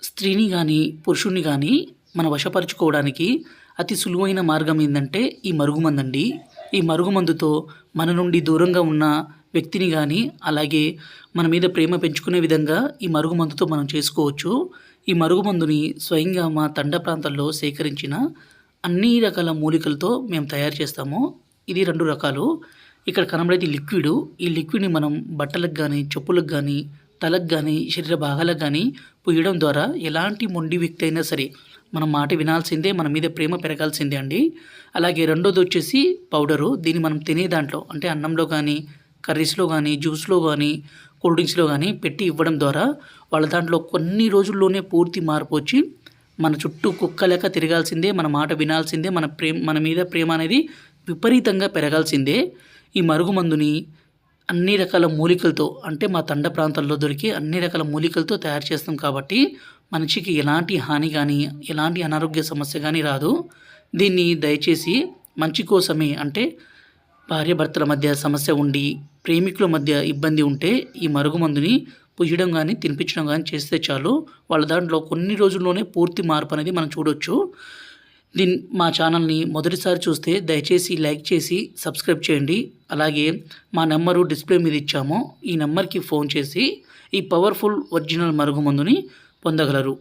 స్త్రీని గానీ, పురుషుడిని గానీ మన వశపరుచుకోవడానికి అతి సులువైన మార్గం ఏందంటే ఈ మరుగుమందండి. ఈ మరుగుమందుతో మన నుండి దూరంగా ఉన్న వ్యక్తిని గానీ, అలాగే మన మీద ప్రేమ పెంచుకునే విధంగా ఈ మరుగుమందుతో మనం చేసుకోవచ్చు. ఈ మరుగుమందుని స్వయంగా మా తండ ప్రాంతాల్లో సేకరించిన అన్ని రకాల మూలికలతో మేము తయారు చేస్తాము. ఇది 2 రకాలు. ఇక్కడ కనబడేది లిక్విడు. ఈ లిక్విడ్‌ని మనం బట్టలకు గానీ, చెప్పులకు గానీ, తలకు గానీ, శరీర భాగాలకు గానీ పూయడం ద్వారా ఎలాంటి మొండి వ్యక్తి అయినా సరే మన మాట వినాల్సిందే, మన మీద ప్రేమ పెరగాల్సిందే అండి. అలాగే రెండోదొచ్చేసి పౌడరు. దీన్ని మనం తినే దాంట్లో అంటే అన్నంలో గానీ, కర్రీస్‌లో గానీ, జ్యూస్‌లో గానీ, కూల్ డ్రింక్స్‌లో గానీ పెట్టి ఇవ్వడం ద్వారా వాళ్ళ దాంట్లో కొన్ని రోజుల్లోనే పూర్తి మార్పొచ్చి మన చుట్టూ కుక్క లెక్క తిరగాల్సిందే, మన మాట వినాల్సిందే, మన మీద ప్రేమ అనేది విపరీతంగా పెరగాల్సిందే. ఈ మరుగుమందుని అన్ని రకాల మూలికలతో అంటే మా తండ ప్రాంతాల్లో దొరికే అన్ని రకాల మూలికలతో తయారు చేస్తాం కాబట్టి మనిషికి ఎలాంటి హాని గానీ, ఎలాంటి అనారోగ్య సమస్య గానీ రాదు. దీన్ని దయచేసి మంచి కోసమే అంటే భార్యాభర్తల మధ్య సమస్య ఉండి, ప్రేమికుల మధ్య ఇబ్బంది ఉంటే ఈ మరుగుమందుని పుయ్యడం గానీ, తినిపించడం గానీ చేస్తే చాలు. వాళ్ళ దాంట్లో కొన్ని రోజుల్లోనే పూర్తి మార్పనేది మనం చూడొచ్చు. మా ఛానల్‌ని మొదటిసారి చూస్తే దయచేసి లైక్ చేసి సబ్స్క్రైబ్ చేయండి. అలాగే మా నంబరు డిస్‌ప్లే మీద ఇచ్చాము. ఈ నంబర్‌కి ఫోన్ చేసి ఈ పవర్‌ఫుల్ ఒరిజినల్ మరుగుమందుని పొందగలరు.